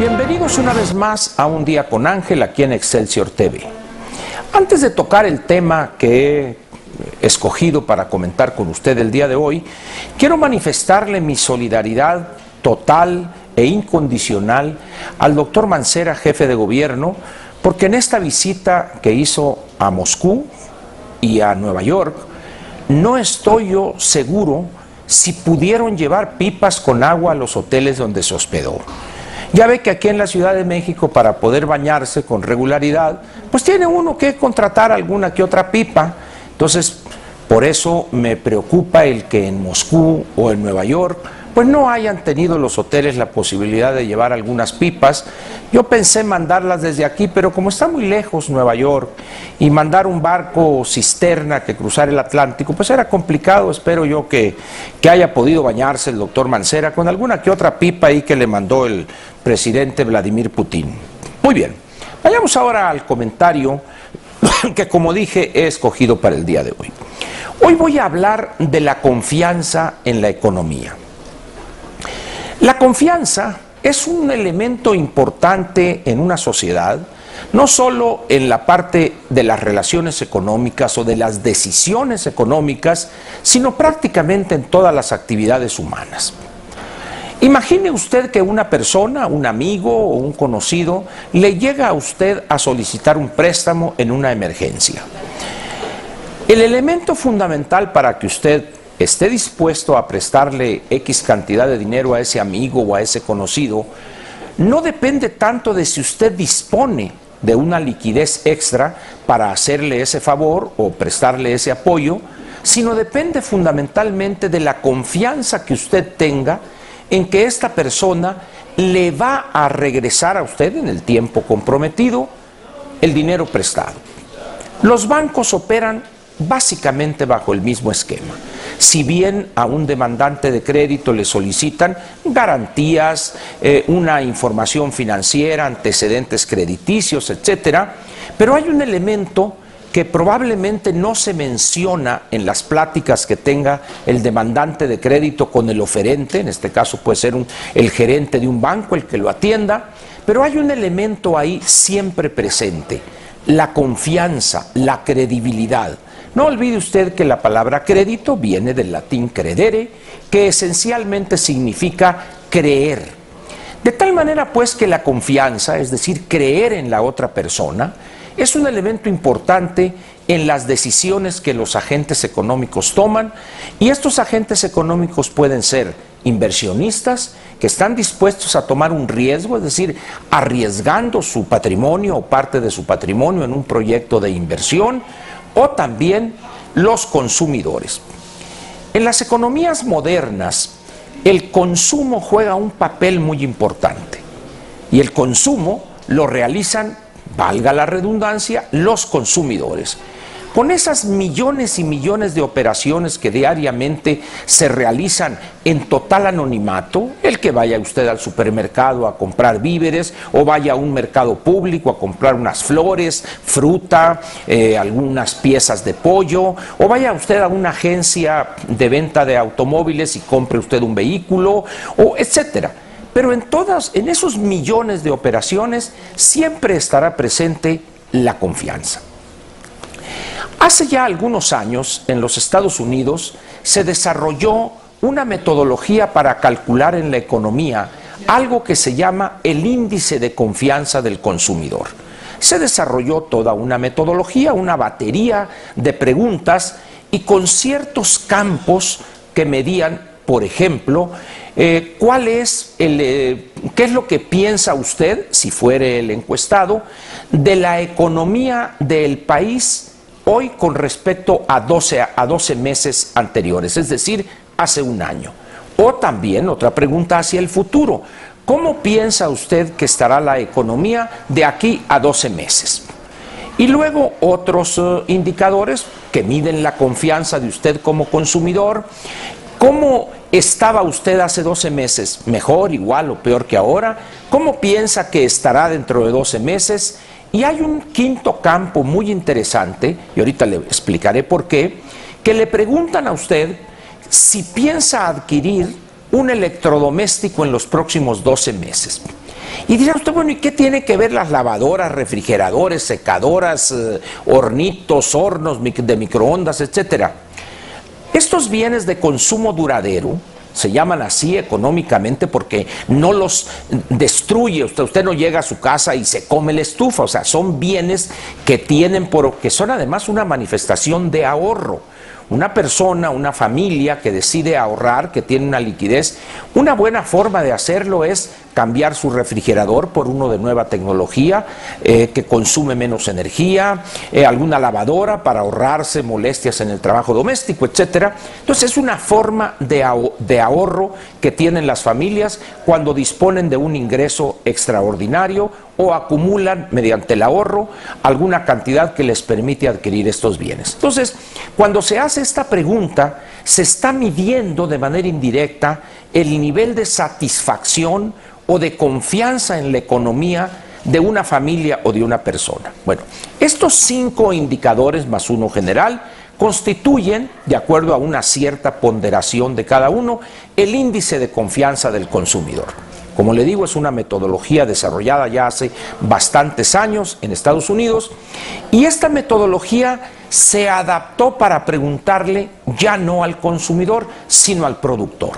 Bienvenidos una vez más a Un Día con Ángel aquí en Excelsior TV. Antes de tocar el tema que he escogido para comentar con usted el día de hoy, quiero manifestarle mi solidaridad total e incondicional al doctor Mancera, jefe de gobierno, porque en esta visita que hizo a Moscú y a Nueva York, no estoy yo seguro si pudieron llevar pipas con agua a los hoteles donde se hospedó. Ya ve que aquí en la Ciudad de México, para poder bañarse con regularidad, pues tiene uno que contratar alguna que otra pipa. Entonces, por eso me preocupa el que en Moscú o en Nueva York pues no hayan tenido los hoteles la posibilidad de llevar algunas pipas. Yo pensé mandarlas desde aquí, pero como está muy lejos Nueva York y mandar un barco cisterna que cruzar el Atlántico, pues era complicado. Espero yo que haya podido bañarse el doctor Mancera con alguna que otra pipa ahí que le mandó el presidente Vladimir Putin. Muy bien, vayamos ahora al comentario que, como dije, he escogido para el día de hoy. Hoy voy a hablar de la confianza en la economía. La confianza es un elemento importante en una sociedad, no solo en la parte de las relaciones económicas o de las decisiones económicas, sino prácticamente en todas las actividades humanas. Imagine usted que una persona, un amigo o un conocido, le llega a usted a solicitar un préstamo en una emergencia. El elemento fundamental para que usted esté dispuesto a prestarle X cantidad de dinero a ese amigo o a ese conocido, no depende tanto de si usted dispone de una liquidez extra para hacerle ese favor o prestarle ese apoyo, sino depende fundamentalmente de la confianza que usted tenga en que esta persona le va a regresar a usted en el tiempo comprometido el dinero prestado. Los bancos operan básicamente bajo el mismo esquema. Si bien a un demandante de crédito le solicitan garantías, una información financiera, antecedentes crediticios, etcétera, pero hay un elemento que probablemente no se menciona en las pláticas que tenga el demandante de crédito con el oferente. En este caso puede ser el gerente de un banco el que lo atienda, pero hay un elemento ahí siempre presente: la confianza, la credibilidad. No olvide usted que la palabra crédito viene del latín credere, que esencialmente significa creer. De tal manera pues que la confianza, es decir, creer en la otra persona, es un elemento importante en las decisiones que los agentes económicos toman, y estos agentes económicos pueden ser inversionistas que están dispuestos a tomar un riesgo, es decir, arriesgando su patrimonio o parte de su patrimonio en un proyecto de inversión, o también los consumidores. En las economías modernas, el consumo juega un papel muy importante, y el consumo lo realizan, valga la redundancia, los consumidores. Con esas millones y millones de operaciones que diariamente se realizan en total anonimato, el que vaya usted al supermercado a comprar víveres, o vaya a un mercado público a comprar unas flores, fruta, algunas piezas de pollo, o vaya usted a una agencia de venta de automóviles y compre usted un vehículo, o etcétera. Pero en esos millones de operaciones siempre estará presente la confianza. Hace ya algunos años, en los Estados Unidos, se desarrolló una metodología para calcular en la economía algo que se llama el índice de confianza del consumidor. Se desarrolló toda una metodología, una batería de preguntas, y con ciertos campos que medían, por ejemplo, ¿qué es lo que piensa usted, si fuere el encuestado, de la economía del país hoy con respecto a 12 meses anteriores, es decir, hace un año? O también otra pregunta hacia el futuro: ¿cómo piensa usted que estará la economía de aquí a 12 meses? Y luego otros indicadores que miden la confianza de usted como consumidor. ¿Cómo estaba usted hace 12 meses? ¿Mejor, igual o peor que ahora? ¿Cómo piensa que estará dentro de 12 meses? Y hay un quinto campo muy interesante, y ahorita le explicaré por qué, que le preguntan a usted si piensa adquirir un electrodoméstico en los próximos 12 meses. Y dirá usted, bueno, ¿y qué tiene que ver las lavadoras, refrigeradores, secadoras, hornitos, hornos de microondas, etcétera? Estos bienes de consumo duradero se llaman así económicamente porque no los destruye, usted no llega a su casa y se come la estufa, o sea, son bienes que que son además una manifestación de ahorro. Una persona, una familia que decide ahorrar, que tiene una liquidez, una buena forma de hacerlo es cambiar su refrigerador por uno de nueva tecnología, que consume menos energía, alguna lavadora para ahorrarse molestias en el trabajo doméstico, etcétera. Entonces es una forma de ahorro que tienen las familias cuando disponen de un ingreso extraordinario o acumulan mediante el ahorro alguna cantidad que les permite adquirir estos bienes. Entonces, cuando se hace esta pregunta, se está midiendo de manera indirecta el nivel de satisfacción o de confianza en la economía de una familia o de una persona. Bueno, estos 5 indicadores más uno general constituyen, de acuerdo a una cierta ponderación de cada uno, el índice de confianza del consumidor. Como le digo, es una metodología desarrollada ya hace bastantes años en Estados Unidos, y esta metodología se adaptó para preguntarle ya no al consumidor, sino al productor.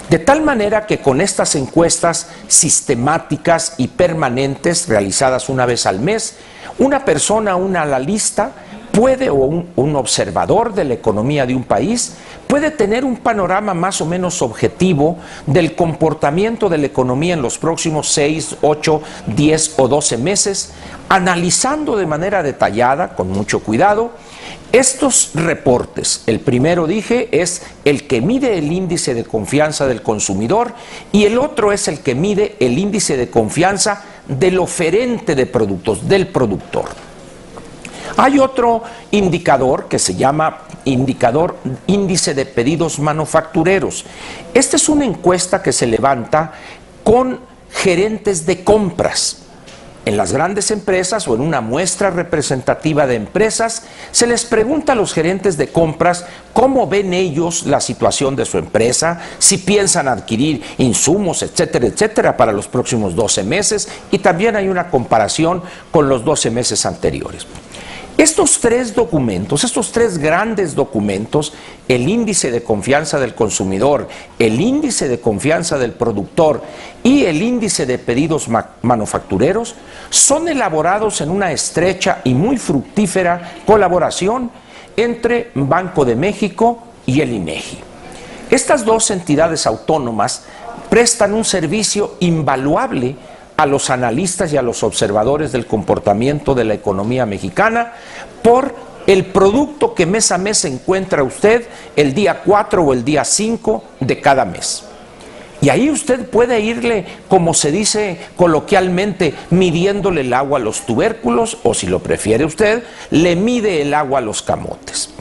De tal manera que con estas encuestas sistemáticas y permanentes, realizadas una vez al mes, una persona, un analista, puede, o un observador de la economía de un país, puede tener un panorama más o menos objetivo del comportamiento de la economía en los próximos 6, 8, 10 o 12 meses, analizando de manera detallada, con mucho cuidado, estos reportes. El primero, dije, es el que mide el índice de confianza del consumidor, y el otro es el que mide el índice de confianza del oferente de productos, del productor. Hay otro indicador que se llama índice de pedidos manufactureros. Esta es una encuesta que se levanta con gerentes de compras. En las grandes empresas o en una muestra representativa de empresas, se les pregunta a los gerentes de compras cómo ven ellos la situación de su empresa, si piensan adquirir insumos, etcétera, etcétera, para los próximos 12 meses, y también hay una comparación con los 12 meses anteriores. Estos 3 documentos, estos 3 grandes documentos, el índice de confianza del consumidor, el índice de confianza del productor y el índice de pedidos manufactureros, son elaborados en una estrecha y muy fructífera colaboración entre Banco de México y el INEGI. Estas 2 entidades autónomas prestan un servicio invaluable a los analistas y a los observadores del comportamiento de la economía mexicana por el producto que mes a mes encuentra usted el día 4 o el día 5 de cada mes. Y ahí usted puede irle, como se dice coloquialmente, midiéndole el agua a los tubérculos, o si lo prefiere usted, le mide el agua a los camotes.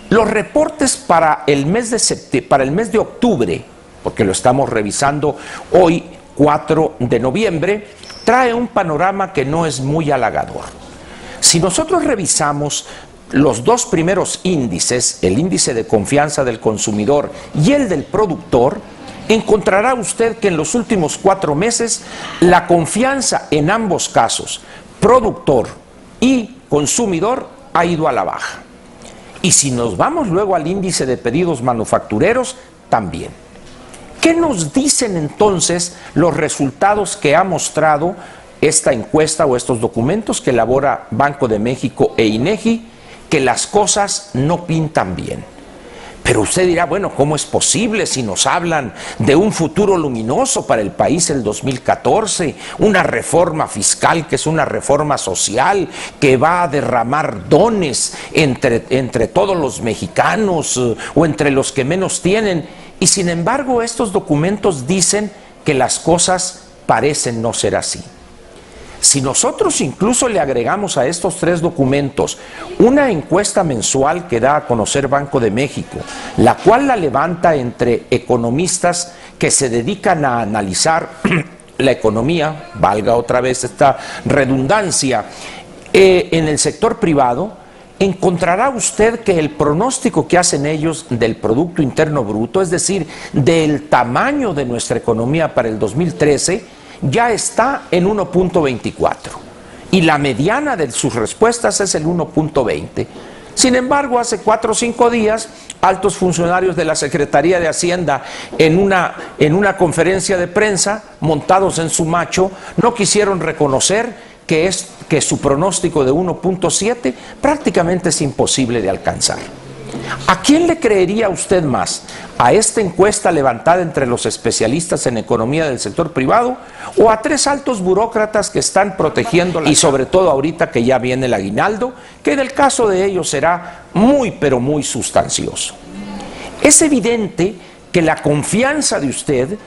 Los reportes para el mes de octubre, porque lo estamos revisando hoy, 4 de noviembre, trae un panorama que no es muy halagador. Si nosotros revisamos los 2 primeros índices, el índice de confianza del consumidor y el del productor, encontrará usted que en los últimos 4 meses la confianza en ambos casos, productor y consumidor, ha ido a la baja. Y si nos vamos luego al índice de pedidos manufactureros, también. ¿Qué nos dicen entonces los resultados que ha mostrado esta encuesta o estos documentos que elabora Banco de México e INEGI? Que las cosas no pintan bien. Pero usted dirá, bueno, ¿cómo es posible si nos hablan de un futuro luminoso para el país el 2014, una reforma fiscal que es una reforma social que va a derramar dones entre todos los mexicanos o entre los que menos tienen? Y sin embargo, estos documentos dicen que las cosas parecen no ser así. Si nosotros incluso le agregamos a estos 3 documentos una encuesta mensual que da a conocer Banco de México, la cual la levanta entre economistas que se dedican a analizar la economía, valga otra vez esta redundancia, en el sector privado, encontrará usted que el pronóstico que hacen ellos del Producto Interno Bruto, es decir, del tamaño de nuestra economía para el 2013, ya está en 1.24 y la mediana de sus respuestas es el 1.20. Sin embargo, hace 4 o 5 días, altos funcionarios de la Secretaría de Hacienda en una conferencia de prensa, montados en su macho, no quisieron reconocer que su pronóstico de 1.7 prácticamente es imposible de alcanzar. ¿A quién le creería usted más? ¿A esta encuesta levantada entre los especialistas en economía del sector privado o a 3 altos burócratas que están protegiendo y sobre todo ahorita que ya viene el aguinaldo, que en el caso de ellos será muy pero muy sustancioso? Es evidente que la confianza de usted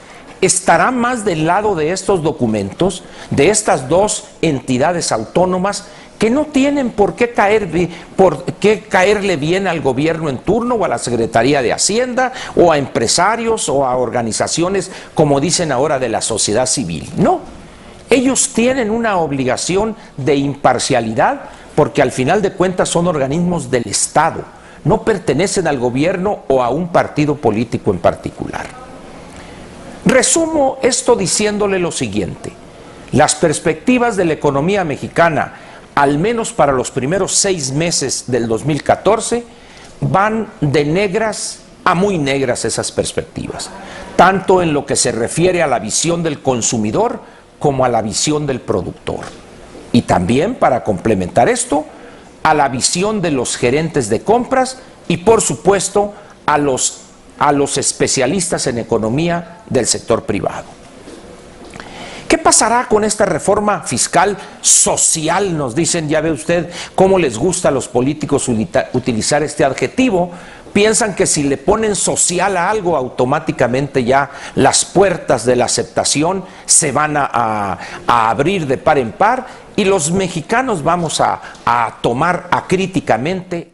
estará más del lado de estos documentos, de estas 2 entidades autónomas que no tienen por qué caerle bien al gobierno en turno o a la Secretaría de Hacienda o a empresarios o a organizaciones, como dicen ahora, de la sociedad civil. No, ellos tienen una obligación de imparcialidad porque al final de cuentas son organismos del Estado, no pertenecen al gobierno o a un partido político en particular. Resumo esto diciéndole lo siguiente: las perspectivas de la economía mexicana, al menos para los primeros 6 meses del 2014, van de negras a muy negras esas perspectivas, tanto en lo que se refiere a la visión del consumidor como a la visión del productor. Y también, para complementar esto, a la visión de los gerentes de compras y, por supuesto, a los especialistas en economía del sector privado. ¿Qué pasará con esta reforma fiscal social? Nos dicen, ya ve usted cómo les gusta a los políticos utilizar este adjetivo. Piensan que si le ponen social a algo, automáticamente ya las puertas de la aceptación se van a abrir de par en par y los mexicanos vamos a tomar acríticamente